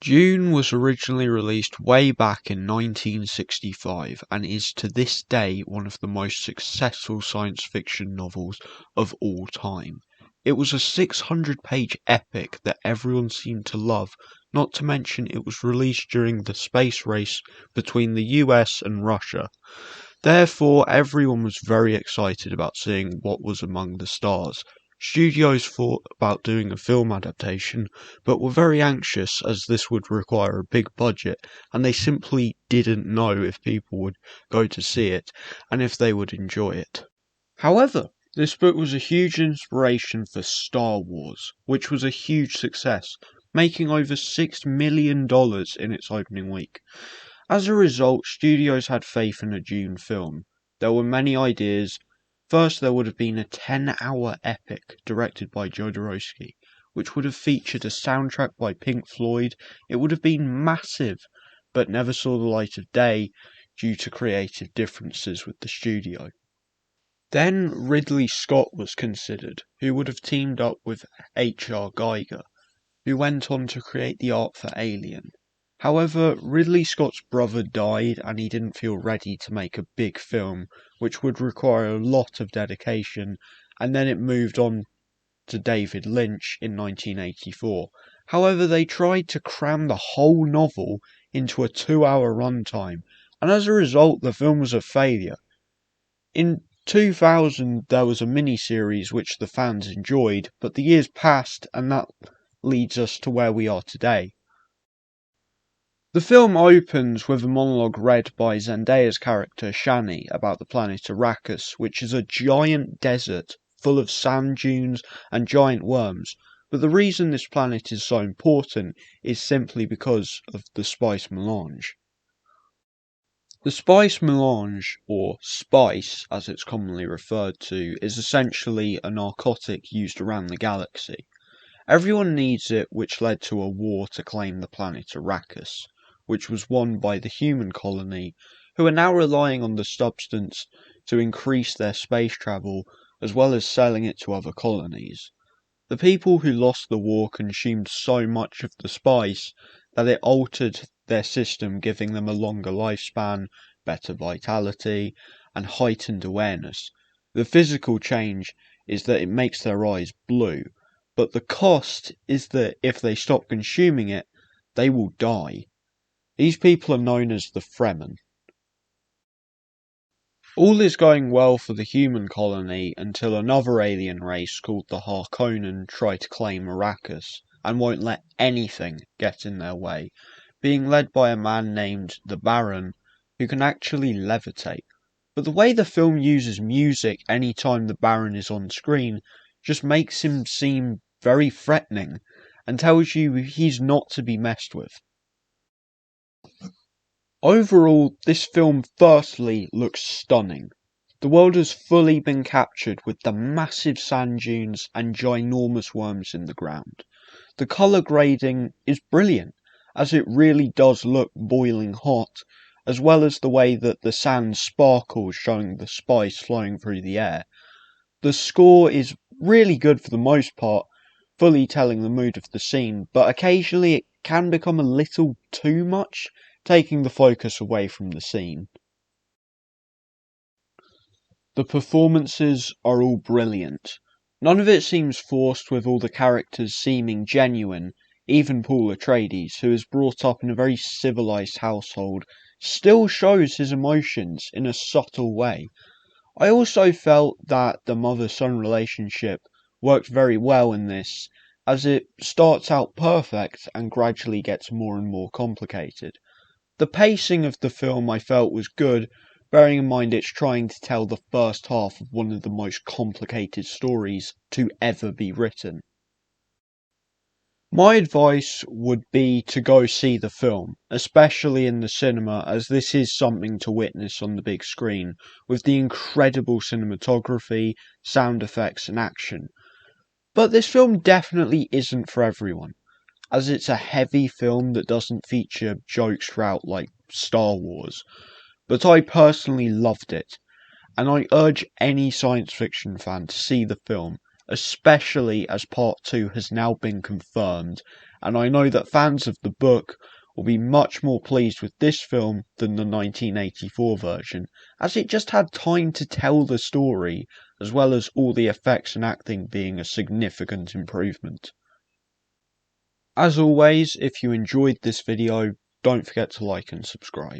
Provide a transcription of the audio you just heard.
Dune was originally released way back in 1965 and is to this day one of the most successful science fiction novels of all time. It was a 600-page epic that everyone seemed to love, not to mention it was released during the space race between the US and Russia. Therefore, everyone was very excited about seeing what was among the stars. Studios thought about doing a film adaptation, but were very anxious as this would require a big budget, and they simply didn't know if people would go to see it, and if they would enjoy it. However, this book was a huge inspiration for Star Wars, which was a huge success, making over $6 million in its opening week. As a result, studios had faith in a Dune film. There were many ideas. First, there would have been a 10-hour epic directed by Jodorowsky, which would have featured a soundtrack by Pink Floyd. It would have been massive, but never saw the light of day due to creative differences with the studio. Then Ridley Scott was considered, who would have teamed up with H.R. Geiger, who went on to create the art for Alien. However, Ridley Scott's brother died and he didn't feel ready to make a big film, which would require a lot of dedication, and then it moved on to David Lynch in 1984. However, they tried to cram the whole novel into a 2-hour runtime, and as a result, the film was a failure. In 2000, there was a mini-series which the fans enjoyed, but the years passed, and that leads us to where we are today. The film opens with a monologue read by Zendaya's character Shani about the planet Arrakis, which is a giant desert full of sand dunes and giant worms, but the reason this planet is so important is simply because of the spice melange. The spice melange, or spice as it's commonly referred to, is essentially a narcotic used around the galaxy. Everyone needs it, which led to a war to claim the planet Arrakis, which was won by the human colony, who are now relying on the substance to increase their space travel, as well as selling it to other colonies. The people who lost the war consumed so much of the spice that it altered their system, giving them a longer lifespan, better vitality, and heightened awareness. The physical change is that it makes their eyes blue, but the cost is that if they stop consuming it, they will die. These people are known as the Fremen. All is going well for the human colony until another alien race called the Harkonnen try to claim Arrakis and won't let anything get in their way, being led by a man named the Baron who can actually levitate. But the way the film uses music anytime the Baron is on screen just makes him seem very threatening and tells you he's not to be messed with. Overall, this film firstly looks stunning. The world has fully been captured with the massive sand dunes and ginormous worms in the ground. The colour grading is brilliant, as it really does look boiling hot, as well as the way that the sand sparkles showing the spice flowing through the air. The score is really good for the most part, fully telling the mood of the scene, but occasionally it can become a little too much, taking the focus away from the scene. The performances are all brilliant. None of it seems forced, with all the characters seeming genuine. Even Paul Atreides, who is brought up in a very civilized household, still shows his emotions in a subtle way. I also felt that the mother-son relationship worked very well in this, as it starts out perfect and gradually gets more and more complicated. The pacing of the film I felt was good, bearing in mind it's trying to tell the first half of one of the most complicated stories to ever be written. My advice would be to go see the film, especially in the cinema, as this is something to witness on the big screen, with the incredible cinematography, sound effects and action. But this film definitely isn't for everyone, as it's a heavy film that doesn't feature jokes throughout like Star Wars. But I personally loved it, and I urge any science fiction fan to see the film, especially as Part 2 has now been confirmed, and I know that fans of the book will be much more pleased with this film than the 1984 version, as it just had time to tell the story, as well as all the effects and acting being a significant improvement. As always, if you enjoyed this video, don't forget to like and subscribe.